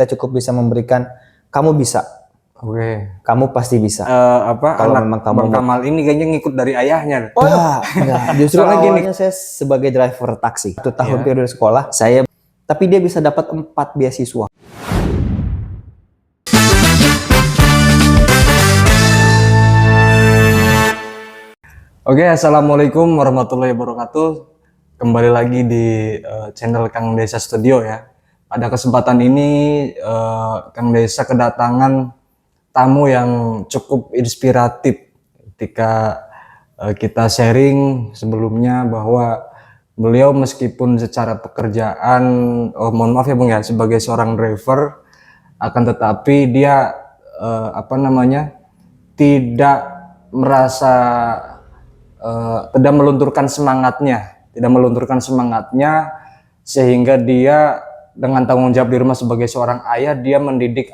kita cukup bisa memberikan kamu bisa. Oke. Kamu pasti bisa. Kalau anak memang kamu Bang Kamal ini kayaknya ngikut dari ayahnya. Oh enggak. Justru Soalnya gini, awalnya saya sebagai driver taksi. 1 tahun Iya. periode sekolah, tapi dia bisa dapat 4 beasiswa. Oke, assalamualaikum warahmatullahi wabarakatuh. Kembali lagi di channel Kang Desa Studio ya. Pada kesempatan ini Kang Desa kedatangan tamu yang cukup inspiratif ketika kita sharing sebelumnya bahwa beliau meskipun secara pekerjaan, mohon maaf ya Bang ya, sebagai seorang driver, akan tetapi dia tidak merasa tidak melunturkan semangatnya sehingga dia dengan tanggung jawab di rumah sebagai seorang ayah, dia mendidik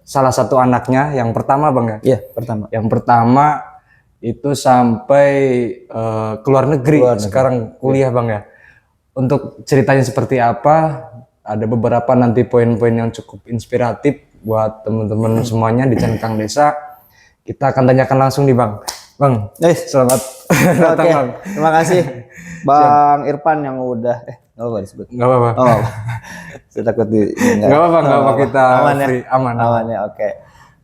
salah satu anaknya yang pertama Bang ya. Iya, pertama. Yang pertama itu sampai ke luar negeri. Sekarang kuliah Bang ya. Untuk ceritanya seperti apa, ada beberapa nanti poin-poin yang cukup inspiratif buat teman-teman semuanya di channel Kang Desa. Kita akan tanyakan langsung nih Bang. Bang, selamat datang Bang. Terima kasih Bang Irfan yang udah nggak apa disebut. Nggak apa-apa. Oh, saya takut nggak apa-apa kita aman ya. Free, aman ya. Oke.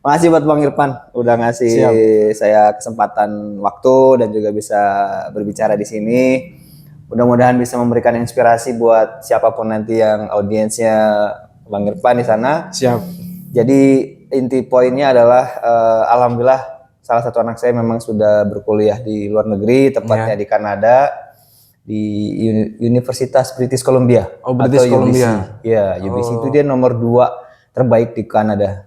Makasih buat Bang Irfan udah ngasih saya kesempatan waktu dan juga bisa berbicara di sini. Mudah-mudahan bisa memberikan inspirasi buat siapapun nanti yang audiensnya Bang Irfan di sana. Siap. Jadi inti poinnya adalah alhamdulillah salah satu anak saya memang sudah berkuliah di luar negeri, tepatnya di Kanada, di Universitas British Columbia. Oh, British Columbia. Ya, UBC itu dia nomor 2 terbaik di Kanada.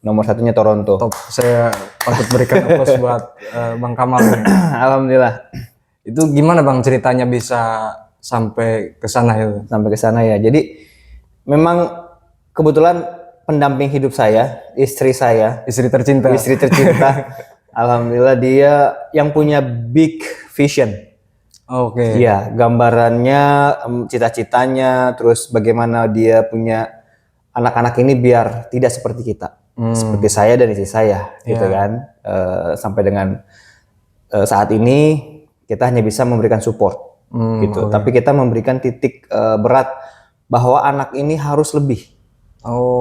Nomor 1-nya Toronto. Top. Saya patut berikan aplaus buat Bang Kamal. Alhamdulillah. Itu gimana Bang ceritanya bisa sampai ke sana itu? Sampai ke sana ya. Jadi memang kebetulan pendamping hidup saya, istri tercinta. Alhamdulillah dia yang punya big vision. Oke. Iya, gambarannya, cita-citanya, terus bagaimana dia punya anak-anak ini biar tidak seperti kita, seperti saya dan istri saya, gitu kan. Sampai dengan saat ini kita hanya bisa memberikan support, gitu. Tapi kita memberikan titik berat bahwa anak ini harus lebih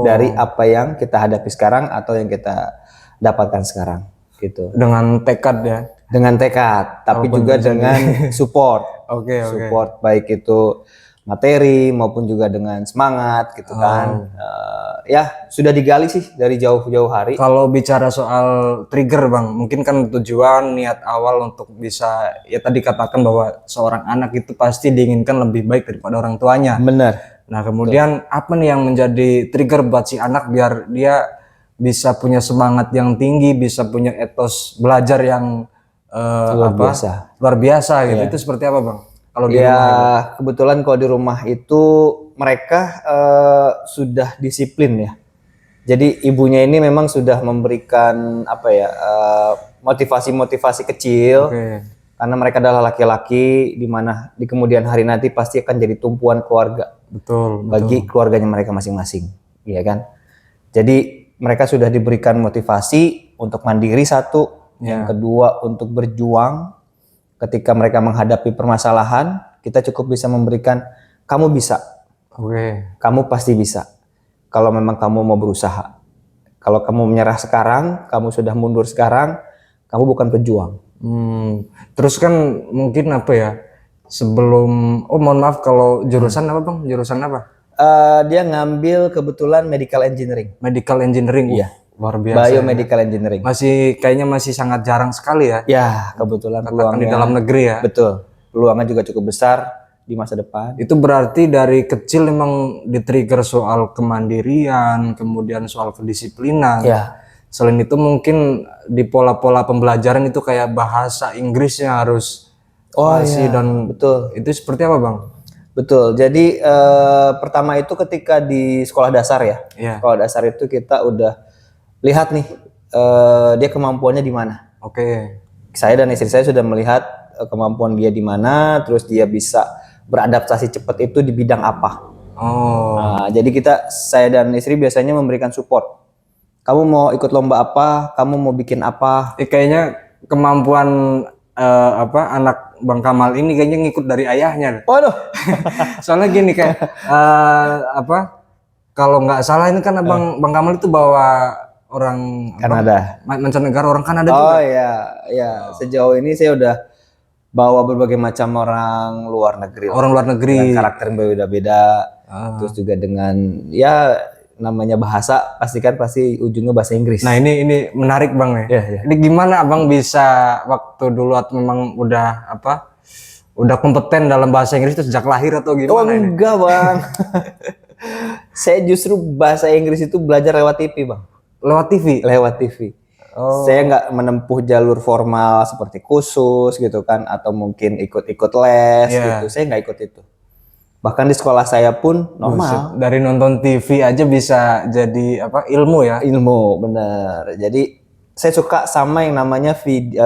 dari apa yang kita hadapi sekarang atau yang kita dapatkan sekarang. Gitu. Dengan tekad ya. Dengan tekad, tapi juga dengan support. Support baik itu materi maupun juga dengan semangat gitu kan. Ya sudah digali sih dari jauh-jauh hari. Kalau bicara soal trigger Bang, mungkin kan tujuan niat awal untuk bisa ya tadi katakan bahwa seorang anak itu pasti diinginkan lebih baik daripada orang tuanya. Benar. Nah kemudian apa nih yang menjadi trigger buat si anak biar dia bisa punya semangat yang tinggi, bisa punya etos belajar yang luar biasa gitu. Itu seperti apa Bang? Kalau di rumah itu? Kebetulan kalau di rumah itu mereka sudah disiplin ya. Jadi ibunya ini memang sudah memberikan motivasi-motivasi kecil. Karena mereka adalah laki-laki, di mana di kemudian hari nanti pasti akan jadi tumpuan keluarga. Bagi keluarganya mereka masing-masing, iya kan? Jadi mereka sudah diberikan motivasi untuk mandiri satu, yang kedua untuk berjuang. Ketika mereka menghadapi permasalahan, kita cukup bisa memberikan kamu bisa, kamu pasti bisa. Kalau memang kamu mau berusaha, kalau kamu menyerah sekarang, kamu sudah mundur sekarang, kamu bukan pejuang. Terus kan mungkin sebelum mohon maaf kalau jurusan apa Bang? Jurusan apa? Dia ngambil kebetulan medical engineering. Medical engineering, iya. Luar biasa. Biomedical engineering. Kayaknya masih sangat jarang sekali ya. Ya, kebetulan peluangnya di dalam negeri ya. Betul. Peluangnya juga cukup besar di masa depan. Itu berarti dari kecil memang di-trigger soal kemandirian, kemudian soal kedisiplinan. Ya. Selain itu mungkin di pola-pola pembelajaran itu kayak bahasa Inggrisnya harus dan betul. Itu seperti apa Bang? Betul. Jadi pertama itu ketika di sekolah dasar ya. Sekolah dasar itu kita udah lihat nih dia kemampuannya di mana. Saya dan istri saya sudah melihat kemampuan dia di mana, terus dia bisa beradaptasi cepat itu di bidang apa. Oh. Nah, jadi saya dan istri biasanya memberikan support. Kamu mau ikut lomba apa? Kamu mau bikin apa? Kayaknya kemampuan anak Bang Kamal ini kayaknya ngikut dari ayahnya. Waduh. Soalnya gini kayak kalau nggak salah ini kan Bang Kamal itu bawa orang Kanada. mancanegara, orang Kanada Oh juga. iya, ya. Sejauh ini saya udah bawa berbagai macam orang luar negeri. Orang luar negeri. Dengan karakter yang berbeda-beda. Terus juga dengan ya namanya bahasa pasti ujungnya bahasa Inggris. Nah ini menarik Bang ya. Iya, iya. Ini gimana Abang bisa waktu dulu atau memang udah kompeten dalam bahasa Inggris itu sejak lahir atau Oh gimana ini? enggak Bang. Saya justru bahasa Inggris itu belajar lewat TV Bang. Lewat TV? Lewat TV. Oh. Saya nggak menempuh jalur formal seperti kursus gitu kan, atau mungkin ikut-ikut les gitu. Saya nggak ikut itu. Bahkan di sekolah saya pun normal. Dari nonton TV aja bisa jadi ilmu ya? Ilmu, bener. Jadi saya suka sama yang namanya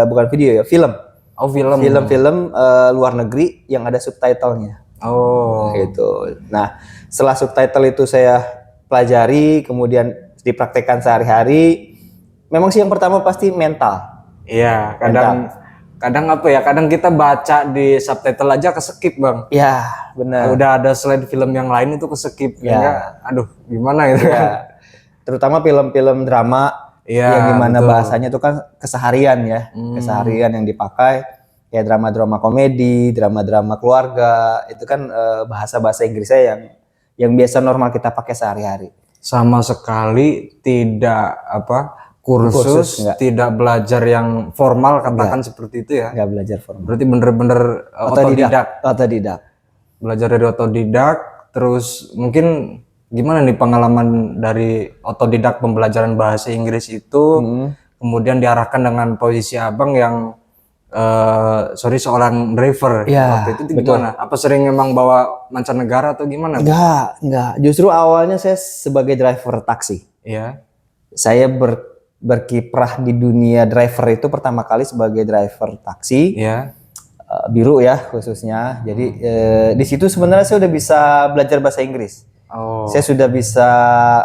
bukan video ya, film. Oh film. Film-film luar negeri yang ada subtitlenya. Oh. Gitu. Nah, setelah subtitle itu saya pelajari, kemudian dipraktekkan sehari-hari. Memang sih yang pertama pasti mental. Iya, kadang kita baca di subtitle aja keskip Bang. Ya, benar. Udah ada slide film yang lain itu keskip. Ya. Aduh, gimana gitu ya. Terutama film-film drama yang dimana bahasanya itu kan keseharian ya, keseharian yang dipakai. Kayak drama-drama komedi, drama-drama keluarga, itu kan bahasa-bahasa Inggris saya yang biasa normal kita pakai sehari-hari. Sama sekali tidak kursus tidak belajar yang formal katakan seperti itu ya. Nggak belajar formal. Berarti bener-bener otodidak. Belajar dari otodidak, terus mungkin gimana nih pengalaman dari otodidak pembelajaran bahasa Inggris itu kemudian diarahkan dengan posisi Abang yang seorang driver waktu itu gimana? Apa sering memang bawa mancanegara atau gimana? Enggak. Justru awalnya saya sebagai driver taksi. Iya. Saya berkiprah di dunia driver itu pertama kali sebagai driver taksi. Iya. Biru ya khususnya. Jadi di situ sebenarnya saya udah bisa belajar bahasa Inggris. Oh. Saya sudah bisa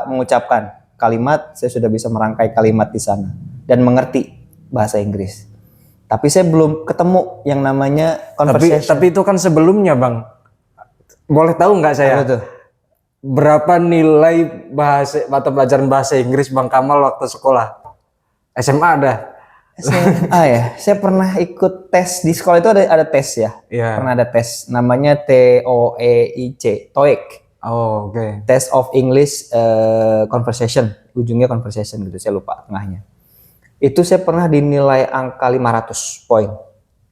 mengucapkan kalimat, saya sudah bisa merangkai kalimat di sana dan mengerti bahasa Inggris. Tapi saya belum ketemu yang namanya conversation. Tapi itu kan sebelumnya Bang. Boleh tahu nggak saya? Apa tuh? Berapa nilai mata pelajaran bahasa Inggris Bang Kamal waktu sekolah? SMA ada? SMA ya. Saya pernah ikut tes di sekolah itu ada tes ya. Yeah. Pernah ada tes namanya TOEIC, TOEIC. Oh, oke. Test of English Conversation. Ujungnya conversation gitu, saya lupa tengahnya. Itu saya pernah dinilai angka 500 poin.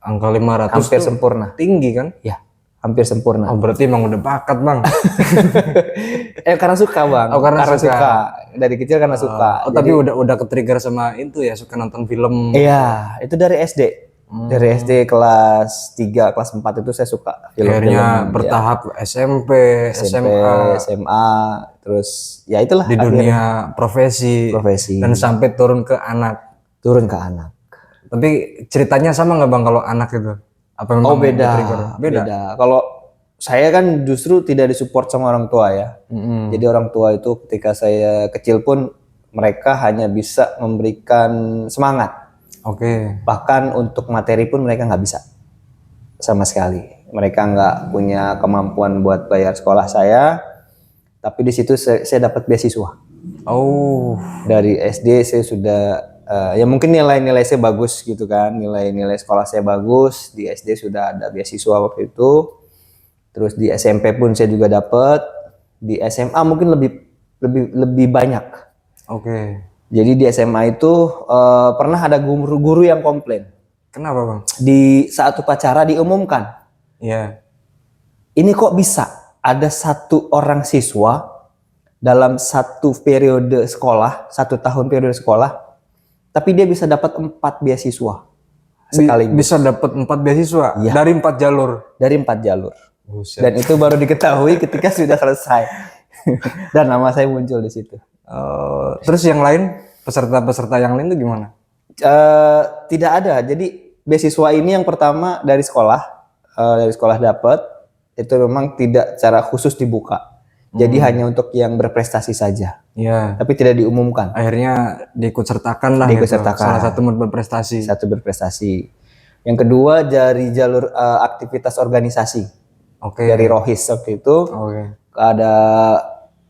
Angka 500 hampir sempurna. Tinggi kan? Ya, hampir sempurna. Oh, berarti emang udah bakat Bang. Karena suka Bang. Oh, karena suka. Dari kecil karena suka. Oh, tapi udah ke-trigger sama itu ya, suka nonton film. Iya, itu dari SD. Dari SD kelas 3, kelas 4 itu saya suka film-film. Akhirnya bertahap SMP, SMA, terus ya itulah di dunia profesi. Dan sampai turun ke anak. Tapi ceritanya sama nggak Bang kalau anak itu? Apa memang beda. Kalau saya kan justru tidak disupport sama orang tua ya. Jadi orang tua itu ketika saya kecil pun mereka hanya bisa memberikan semangat. Oke. Bahkan untuk materi pun mereka nggak bisa sama sekali. Mereka nggak punya kemampuan buat bayar sekolah saya. Tapi di situ saya dapat beasiswa. Oh. Dari SD saya sudah ya mungkin nilai-nilai saya bagus gitu kan, nilai-nilai sekolah saya bagus, di SD sudah ada beasiswa waktu itu, terus di SMP pun saya juga dapat, di SMA mungkin lebih banyak. Oke. Jadi di SMA itu pernah ada guru yang komplain. Kenapa Bang? Di saat upacara diumumkan. Iya. Ini kok bisa ada satu orang siswa dalam satu periode sekolah, 1 tahun periode sekolah, tapi dia bisa dapat 4 beasiswa sekaligus. Bisa dapat 4 beasiswa dari 4 jalur. Dari 4 jalur. Buset. Dan itu baru diketahui ketika sudah selesai. Dan nama saya muncul di situ. Terus yang lain, peserta-peserta yang lain itu gimana? Tidak ada. Jadi beasiswa ini yang pertama dari sekolah dapat. Itu memang tidak secara khusus dibuka. Jadi hanya untuk yang berprestasi saja, Iya. tapi tidak diumumkan. Akhirnya diikut sertakan lah Diikut gitu. sertakan. Salah satu berprestasi. Satu berprestasi. Yang kedua dari jalur aktivitas organisasi. Oke. Dari Rohis waktu itu Oke. ada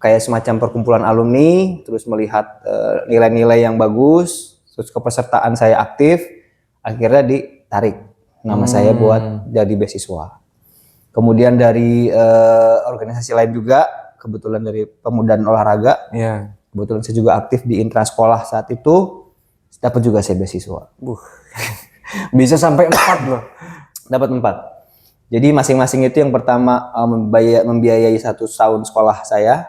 kayak semacam perkumpulan alumni, terus melihat nilai-nilai yang bagus, terus kepesertaan saya aktif, akhirnya ditarik nama saya buat jadi beasiswa. Kemudian dari organisasi lain juga, kebetulan dari pemuda dan olahraga, Iya. kebetulan saya juga aktif di intra sekolah saat itu, dapat juga saya beasiswa. Bisa sampai 4 loh. Dapat 4. Jadi masing-masing itu yang pertama membiayai 1 tahun sekolah saya,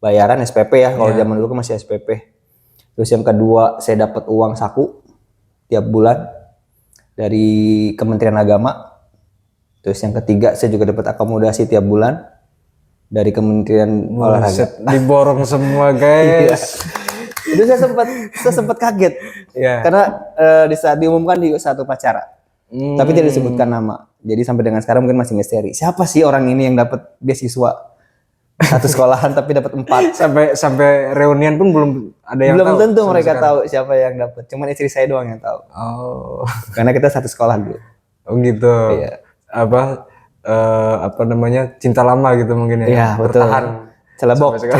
bayaran SPP ya, kalau zaman dulu kan masih SPP. Terus yang kedua saya dapat uang saku tiap bulan dari Kementerian Agama. Terus yang ketiga saya juga dapat akomodasi tiap bulan dari Kementerian Olahraga. Diborong semua guys. Itu saya sempat kaget. Karena di saat diumumkan di satu upacara. Tapi tidak disebutkan nama. Jadi sampai dengan sekarang mungkin masih misteri. Siapa sih orang ini yang dapat beasiswa satu sekolahan tapi dapat 4? Sampai reunian pun belum ada yang belum tahu. Tentu mereka tahu siapa yang dapat. Cuman istri saya doang yang tahu. Oh. Karena kita satu sekolah dulu. Oh gitu. Iya. Apa namanya, cinta lama gitu mungkin ya. Iya, betul. Bertahan. Celebok gitu kan.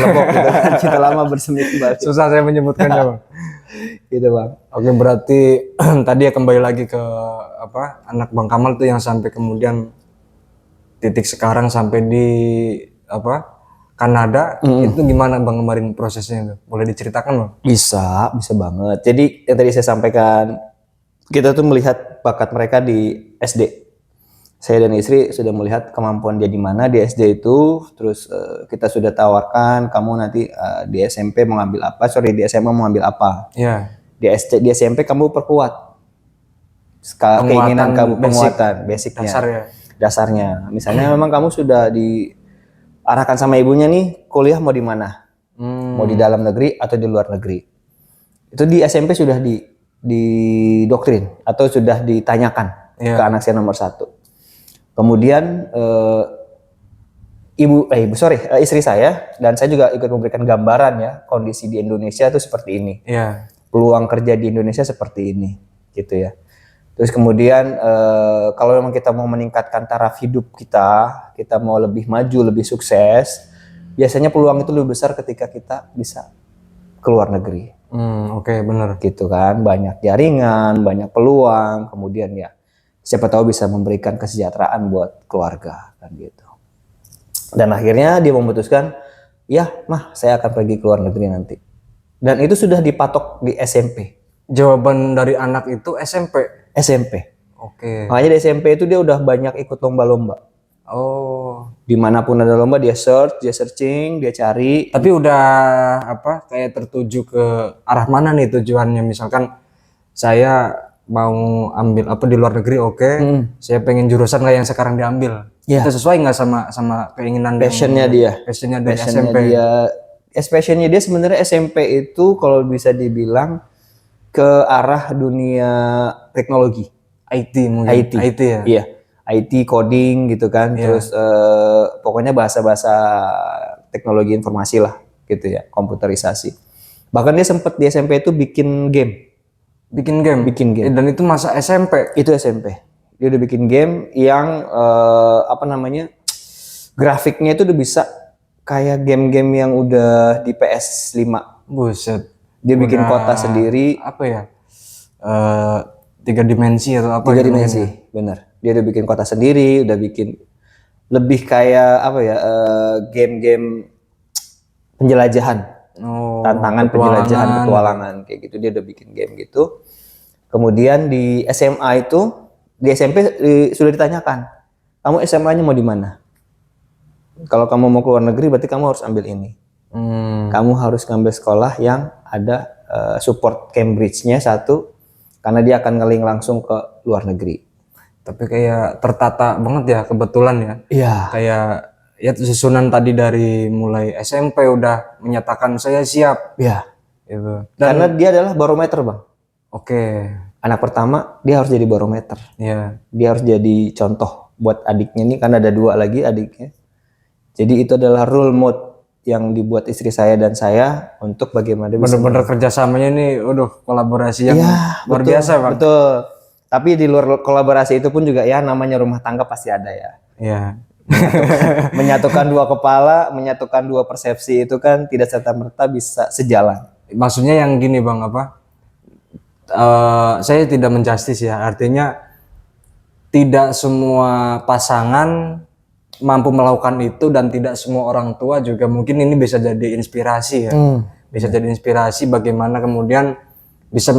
Cinta lama bersemi kembali. Susah saya menyebutkannya Bang. Gitu Bang. Oke, berarti tadi ya kembali lagi ke anak Bang Kamal tuh yang sampai kemudian titik sekarang sampai di Kanada. Itu gimana Bang kemarin prosesnya itu? Boleh diceritakan Bang? Bisa banget. Jadi yang tadi saya sampaikan, kita tuh melihat bakat mereka di SD. Saya dan istri sudah melihat kemampuan dia di mana di SD itu, terus kita sudah tawarkan kamu nanti di SMP mau ngambil apa, di SMA mau ngambil apa. Iya. Di SMP kamu perkuat keinginan kamu, penguatan basicnya, dasarnya. Misalnya memang kamu sudah diarahkan sama ibunya nih kuliah mau di mana, mau di dalam negeri atau di luar negeri. Itu di SMP sudah didoktrin atau sudah ditanyakan ke anak saya nomor 1. Kemudian istri saya dan saya juga ikut memberikan gambaran ya kondisi di Indonesia itu seperti ini. Iya. Peluang kerja di Indonesia seperti ini, gitu ya. Terus kemudian kalau memang kita mau meningkatkan taraf hidup kita mau lebih maju, lebih sukses, biasanya peluang itu lebih besar ketika kita bisa ke luar negeri. Oke, benar. Gitu kan, banyak jaringan, banyak peluang, kemudian ya siapa tahu bisa memberikan kesejahteraan buat keluarga kan gitu. Dan akhirnya dia memutuskan, ya mah saya akan pergi ke luar negeri nanti. Dan itu sudah dipatok di SMP. Jawaban dari anak itu SMP. Oke. Makanya di SMP itu dia udah banyak ikut lomba-lomba. Oh. Dimanapun ada lomba dia searching, dia cari. Tapi udah kayak tertuju ke arah mana nih tujuannya? Misalkan saya mau ambil di luar negeri, saya pengen jurusan kayak yang sekarang diambil. Itu sesuai nggak sama keinginan passionnya dia dari SMP? Passionnya dia sebenarnya SMP itu kalau bisa dibilang ke arah dunia teknologi, IT mungkin. IT ya. Iya, IT coding gitu kan. Terus pokoknya bahasa-bahasa teknologi informasi lah gitu ya, komputerisasi. Bahkan dia sempat di SMP itu bikin game. Dan itu masa SMP? Itu SMP. Dia udah bikin game yang grafiknya itu udah bisa kayak game-game yang udah di PS5. Buset. Dia bikin kota sendiri. 3 dimensi atau apa? 3 dimensi, bener. Dia udah bikin kota sendiri, udah bikin lebih kayak game-game penjelajahan. Tantangan penjelajahan, petualangan kayak gitu. Dia udah bikin game gitu. Kemudian di SMA itu, di SMP sudah ditanyakan, kamu SMA-nya mau di mana? Kalau kamu mau keluar negeri berarti kamu harus ambil ini. Kamu harus ngambil sekolah yang ada support Cambridge-nya 1, karena dia akan ngeling langsung ke luar negeri. Tapi kayak tertata banget ya, kebetulan ya. Iya. Kayak ya susunan tadi dari mulai SMP udah menyatakan saya siap. Iya. Gitu. Karena dia adalah barometer Bang. Oke. Anak pertama dia harus jadi barometer. Iya. Dia harus jadi contoh buat adiknya nih, karena ada 2 lagi adiknya. Jadi itu adalah rule mode yang dibuat istri saya dan saya untuk bagaimana bisa Bener-bener kerjasamanya ini, kolaborasi yang luar betul, biasa bang. betul. Tapi di luar kolaborasi itu pun juga ya namanya rumah tangga pasti ada ya. Iya. Menyatukan dua kepala, menyatukan dua persepsi itu kan tidak serta-merta bisa sejalan. Maksudnya yang gini bang, saya tidak menjustis ya, artinya tidak semua pasangan mampu melakukan itu dan tidak semua orang tua juga mungkin ini bisa jadi inspirasi ya. Bisa jadi inspirasi bagaimana kemudian bisa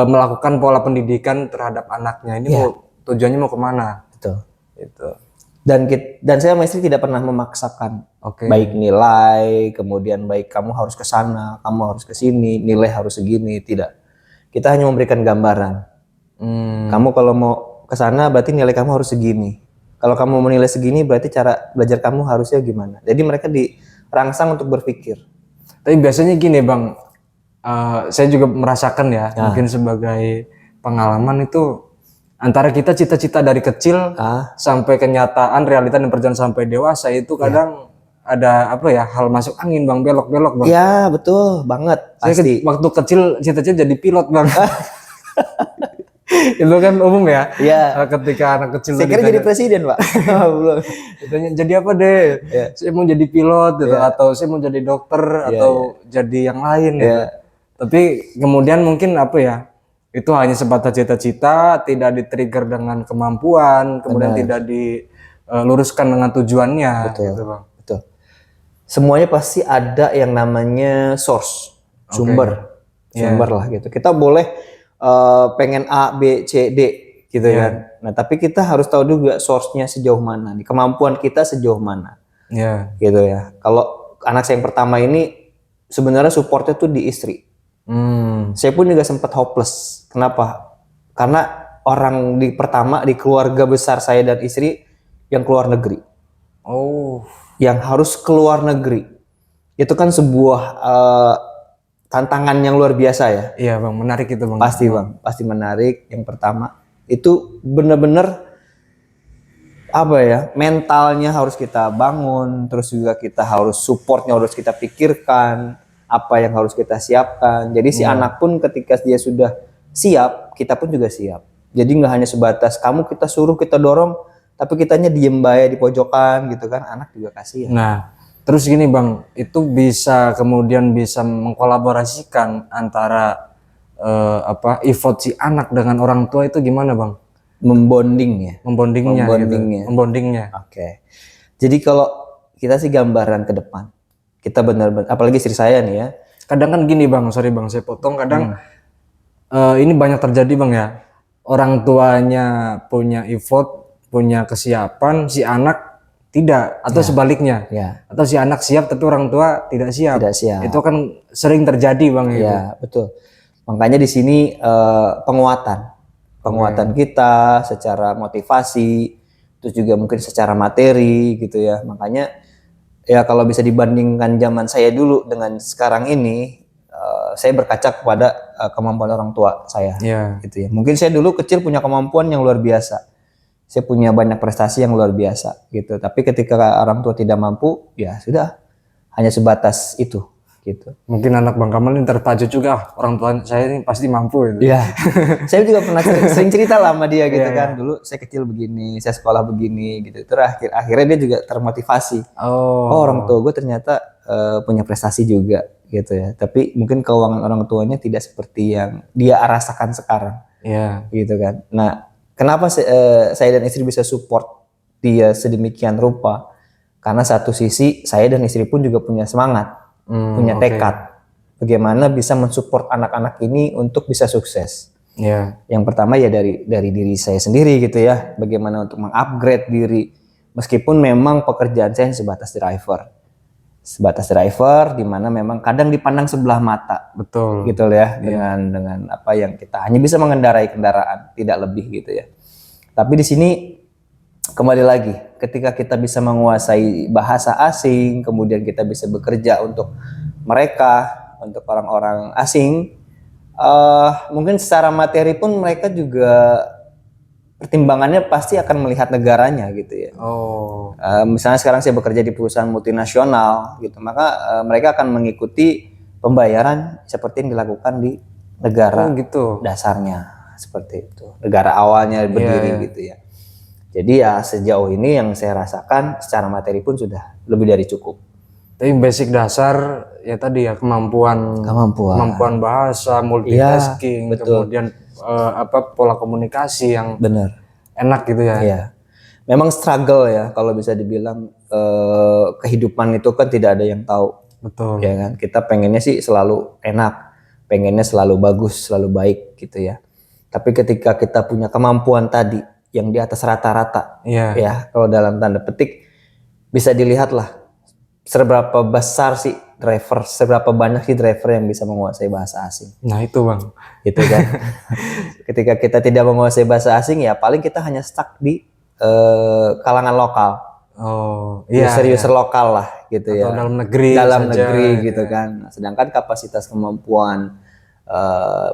melakukan pola pendidikan terhadap anaknya. Ini tujuannya mau kemana? Betul. Itu. Dan saya sama istri tidak pernah memaksakan. Baik nilai, kemudian baik kamu harus ke sana, kamu harus ke sini, nilai harus segini, tidak. Kita hanya memberikan gambaran. Kamu kalau mau ke sana berarti nilai kamu harus segini. Kalau kamu menilai segini berarti cara belajar kamu harusnya gimana. Jadi mereka dirangsang untuk berpikir. Tapi biasanya gini bang, saya juga merasakan ya, mungkin sebagai pengalaman itu antara kita cita-cita dari kecil sampai kenyataan, realita dan perjalanan sampai dewasa itu kadang ada hal masuk angin bang, belok-belok bang. Iya betul banget. Pasti. Waktu kecil cita-cita jadi pilot bang. Itu kan umum ya. Iya. Ketika anak kecil saya kira jadi presiden pak. Belum. Jadi apa deh? Saya mau jadi pilot gitu, atau saya mau jadi dokter atau jadi yang lain gitu. Tapi kemudian mungkin itu hanya sebatas cita-cita, tidak di-trigger dengan kemampuan, kemudian tidak diluruskan dengan tujuannya. Betul. Gitu, bang. Betul. Semuanya pasti ada yang namanya source, sumber lah gitu. Kita boleh pengen A, B, C, D gitu kan. Nah tapi kita harus tahu juga source-nya sejauh mana, nih kemampuan kita sejauh mana. Gitu ya. Kalau anak saya yang pertama ini sebenarnya supportnya tuh di istri. Saya pun juga sempat hopeless. Kenapa? Karena orang pertama di keluarga besar saya dan istri yang keluar negeri. Yang harus keluar negeri. Itu kan sebuah tantangan yang luar biasa ya. Iya bang, menarik itu bang. Pasti bang, pasti menarik. Yang pertama itu benar-benar mentalnya harus kita bangun, terus juga kita harus supportnya harus kita pikirkan, apa yang harus kita siapkan. Jadi si anak pun ketika dia sudah siap, kita pun juga siap. Jadi nggak hanya sebatas kamu kita suruh, kita dorong, tapi kitanya diem bae di pojokan gitu kan, anak juga kasihan. Nah, terus gini bang, itu kemudian bisa mengkolaborasikan antara effort si anak dengan orang tua itu gimana bang? Membondingnya. Membondingnya. Oke. Jadi kalau kita sih gambaran ke depan, kita benar-benar, apalagi istri saya nih ya. Kadang kan gini bang, sorry bang, saya potong. Kadang ini banyak terjadi bang ya. Orang tuanya punya effort, punya kesiapan, si anak tidak, atau sebaliknya, atau si anak siap tapi orang tua tidak siap. Itu kan sering terjadi bang. Iya betul. Makanya di sini penguatan kita secara motivasi, terus juga mungkin secara materi gitu ya. Makanya ya kalau bisa dibandingkan zaman saya dulu dengan sekarang ini, saya berkaca kepada kemampuan orang tua saya. Gitu ya. Mungkin saya dulu kecil punya kemampuan yang luar biasa. Saya punya banyak prestasi yang luar biasa gitu. Tapi ketika orang tua tidak mampu, ya sudah, hanya sebatas itu gitu. Mungkin anak Bang Kamal ini terpacu juga, orang tua saya ini pasti mampu gitu. Iya. Saya juga pernah sering cerita lah sama dia gitu kan. Dulu saya kecil begini, saya sekolah begini gitu. Terus akhirnya dia juga termotivasi. Oh, orang tua gue ternyata punya prestasi juga gitu ya. Tapi mungkin keuangan orang tuanya tidak seperti yang dia rasakan sekarang. Gitu kan. Nah, kenapa saya dan istri bisa support dia sedemikian rupa? Karena satu sisi saya dan istri pun juga punya semangat, punya tekad. Bagaimana bisa mensupport anak-anak ini untuk bisa sukses. Yang pertama ya dari diri saya sendiri gitu ya. Bagaimana untuk mengupgrade diri. Meskipun memang pekerjaan saya sebatas driver. Sebatas driver di mana memang kadang dipandang sebelah mata. Betul. Gitu ya. Dengan apa yang kita hanya bisa mengendarai kendaraan, tidak lebih gitu ya. Tapi di sini kembali lagi, ketika kita bisa menguasai bahasa asing, kemudian kita bisa bekerja untuk mereka, untuk orang-orang asing, mungkin secara materi pun mereka juga pertimbangannya pasti akan melihat negaranya gitu ya. Oh. Misalnya sekarang saya bekerja di perusahaan multinasional gitu, maka mereka akan mengikuti pembayaran seperti yang dilakukan di negara gitu. dasarnya seperti itu, negara awalnya berdiri gitu ya. Jadi ya sejauh ini yang saya rasakan secara materi pun sudah lebih dari cukup. Tapi basic dasar ya tadi ya kemampuan bahasa, multitasking, kemudian pola komunikasi yang benar enak gitu ya. Iya. Memang struggle ya kalau bisa dibilang kehidupan itu kan tidak ada yang tahu. Betul. Ya kan? Kita pengennya sih selalu enak, pengennya selalu bagus, selalu baik gitu ya. Tapi ketika kita punya kemampuan tadi yang di atas rata-rata, ya kalau dalam tanda petik bisa dilihat lah seberapa besar sih driver, seberapa banyak sih driver yang bisa menguasai bahasa asing. Nah itu bang, gitu kan. Ketika kita tidak menguasai bahasa asing ya paling kita hanya stuck di kalangan lokal. Oh iya. User lokal lah gitu. Atau ya. Dalam negeri. Dalam negeri gitu kan. Sedangkan kapasitas kemampuan,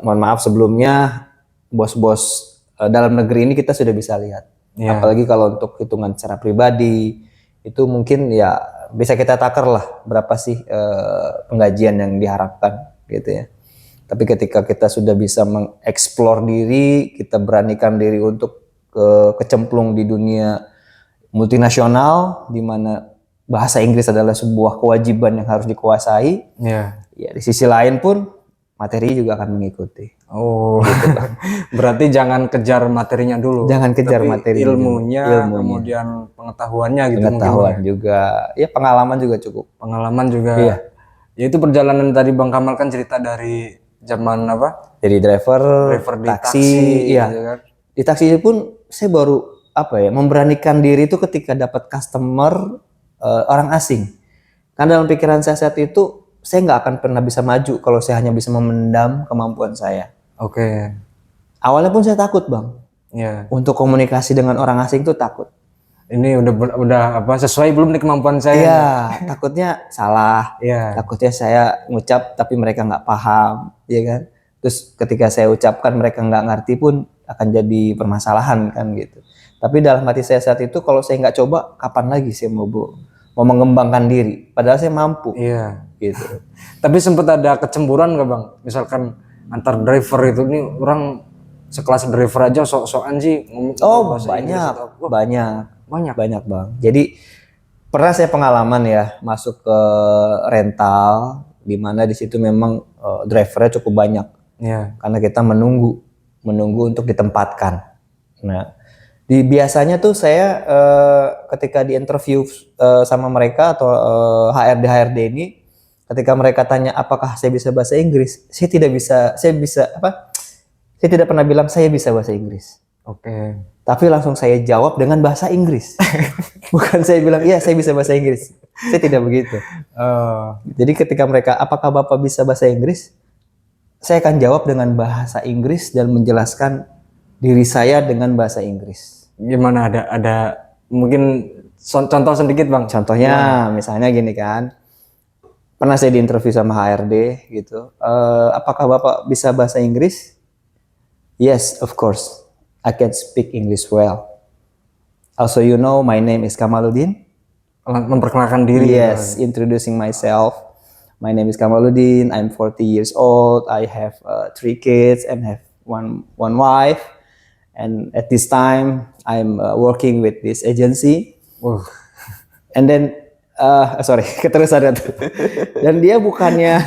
mohon maaf sebelumnya bos-bos dalam negeri ini kita sudah bisa lihat. Apalagi kalau untuk hitungan secara pribadi itu mungkin ya bisa kita takar lah berapa sih penggajian yang diharapkan gitu ya. Tapi ketika kita sudah bisa mengeksplor diri, kita beranikan diri untuk kecemplung di dunia multinasional, di mana bahasa Inggris adalah sebuah kewajiban yang harus dikuasai. Ya di sisi lain pun materi juga akan mengikuti. Oh, gitu. Berarti jangan kejar materinya dulu. Jangan kejar materi, ilmunya, kemudian pengetahuannya gitu. Pengetahuan juga, ya pengalaman juga cukup. Pengalaman juga. Iya. Ya itu perjalanan tadi Bang Kamal kan cerita dari zaman apa? Jadi driver di taksi. Iya. Gitu kan. Di taksi pun saya baru memberanikan diri itu ketika dapat customer orang asing. Karena dalam pikiran saya saat itu saya nggak akan pernah bisa maju kalau saya hanya bisa memendam kemampuan saya. Oke. Awalnya pun saya takut bang. Iya. Untuk komunikasi dengan orang asing tuh takut. Ini udah sesuai belum nih kemampuan saya? Iya, takutnya salah. Iya. Takutnya saya ngucap tapi mereka nggak paham, ya kan? Terus ketika saya ucapkan mereka nggak ngerti pun akan jadi permasalahan kan gitu. Tapi dalam hati saya saat itu kalau saya nggak coba, kapan lagi saya mau mengembangkan diri? Padahal saya mampu. Iya. Gitu. Tapi sempat ada kecemburuan nggak bang? Misalkan antar driver itu nih orang sekelas driver aja sok-sokan sih. Oh banyak bang. Jadi pernah saya pengalaman ya masuk ke rental di mana di situ memang drivernya cukup banyak. Yeah. Karena kita menunggu untuk ditempatkan. Nah, biasanya tuh saya ketika di interview sama mereka atau HRD ini, ketika mereka tanya apakah saya bisa bahasa Inggris, saya tidak pernah bilang saya bisa bahasa Inggris. Oke. Tapi langsung saya jawab dengan bahasa Inggris. Bukan saya bilang, iya saya bisa bahasa Inggris. Saya tidak begitu. Jadi ketika mereka, apakah Bapak bisa bahasa Inggris? Saya akan jawab dengan bahasa Inggris dan menjelaskan diri saya dengan bahasa Inggris. Gimana ada mungkin contoh sedikit bang? Contohnya misalnya gini kan. Pernah saya diinterview sama HRD gitu. Apakah Bapak bisa bahasa Inggris? Yes, of course. I can speak English well. Also, you know, my name is Kamaluddin. Memperkenalkan diri. Yes, introducing myself. My name is Kamaluddin. I'm 40 years old. I have 3 kids and have one wife. And at this time, I'm working with this agency. And then, keterusan itu. Dan dia bukannya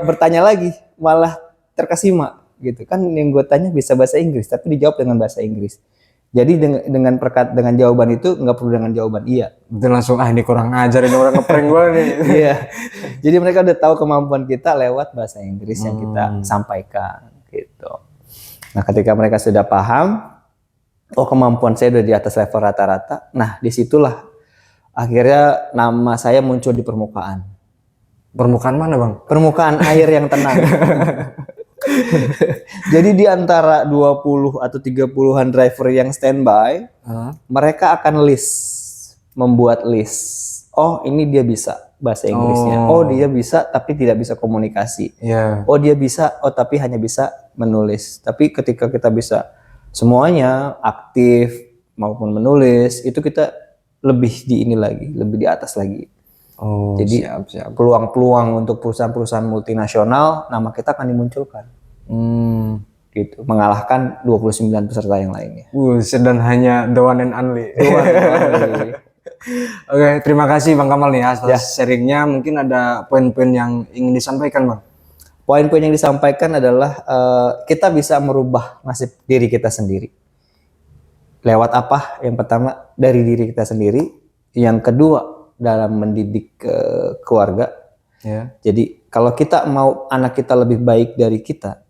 bertanya lagi, malah terkesima. Gitu kan yang gue tanya bisa bahasa Inggris tapi dijawab dengan bahasa Inggris. Jadi dengan jawaban itu nggak perlu dengan jawaban iya. Itu langsung ini kurang ajar, ini orang ngeprank gue nih. Iya. Jadi mereka udah tahu kemampuan kita lewat bahasa Inggris yang kita sampaikan gitu. Nah, ketika mereka sudah paham, oh kemampuan saya udah di atas level rata-rata. Nah, disitulah akhirnya nama saya muncul di permukaan. Permukaan mana, Bang? Permukaan air yang tenang. Jadi di antara 20 atau 30-an driver yang standby, mereka akan membuat list. Oh, ini dia bisa bahasa Inggrisnya. Oh, dia bisa tapi tidak bisa komunikasi. Oh, dia bisa, tapi hanya bisa menulis. Tapi ketika kita bisa semuanya aktif maupun menulis itu kita lebih di ini lagi, lebih di atas lagi. Oh, Jadi siap. peluang-peluang untuk perusahaan-perusahaan multinasional nama kita akan dimunculkan. Gitu, mengalahkan 29 peserta yang lainnya. Dan hanya the one and only. Oke, terima kasih Bang Kamal nih atas sharingnya. Mungkin ada poin-poin yang ingin disampaikan, Bang. Poin-poin yang disampaikan adalah kita bisa merubah nasib diri kita sendiri. Lewat apa? Yang pertama dari diri kita sendiri. Yang kedua dalam mendidik keluarga. Ya. Jadi kalau kita mau anak kita lebih baik dari kita,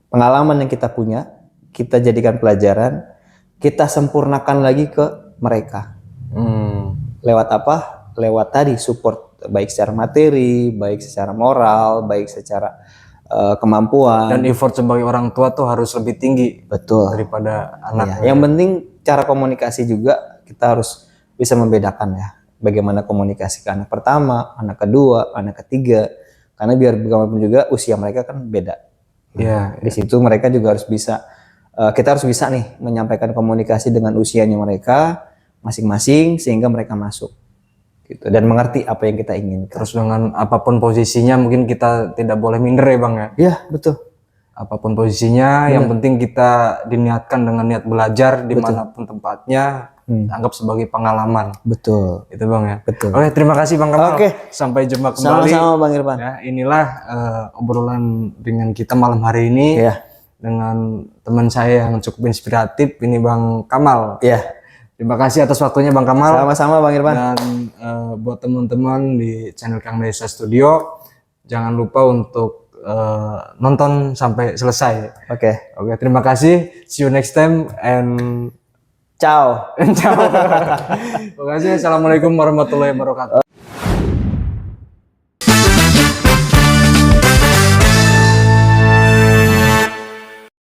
pengalaman yang kita punya, kita jadikan pelajaran, kita sempurnakan lagi ke mereka. Lewat apa? Lewat tadi support, baik secara materi, baik secara moral, baik secara kemampuan. Dan effort sebagai orang tua tuh harus lebih tinggi. Betul. Daripada anak. Ya. Yang penting cara komunikasi juga kita harus bisa membedakan ya. Bagaimana komunikasi ke anak pertama, anak kedua, anak ketiga. Karena biar bagaimanapun juga usia mereka kan beda. Di situ mereka juga harus bisa, kita harus bisa nih menyampaikan komunikasi dengan usianya mereka masing-masing sehingga mereka masuk gitu dan mengerti apa yang kita inginkan. Terus dengan apapun posisinya mungkin kita tidak boleh minder ya Bang ya? Iya betul. Apapun posisinya, yang penting kita diniatkan dengan niat belajar dimanapun tempatnya, anggap sebagai pengalaman. Betul. Itu Bang ya? Betul. Oke, terima kasih Bang Kamal. Sampai jumpa kembali. Sama-sama Bang Irfan. Ya, inilah obrolan dengan kita malam hari ini dengan teman saya yang cukup inspiratif, ini Bang Kamal. Terima kasih atas waktunya Bang Kamal. Sama-sama Bang Irfan. Dan buat teman-teman di channel Kang Desa Studio, jangan lupa untuk nonton sampai selesai. Oke, terima kasih. See you next time and ciao. Terima kasih. Assalamualaikum warahmatullahi wabarakatuh.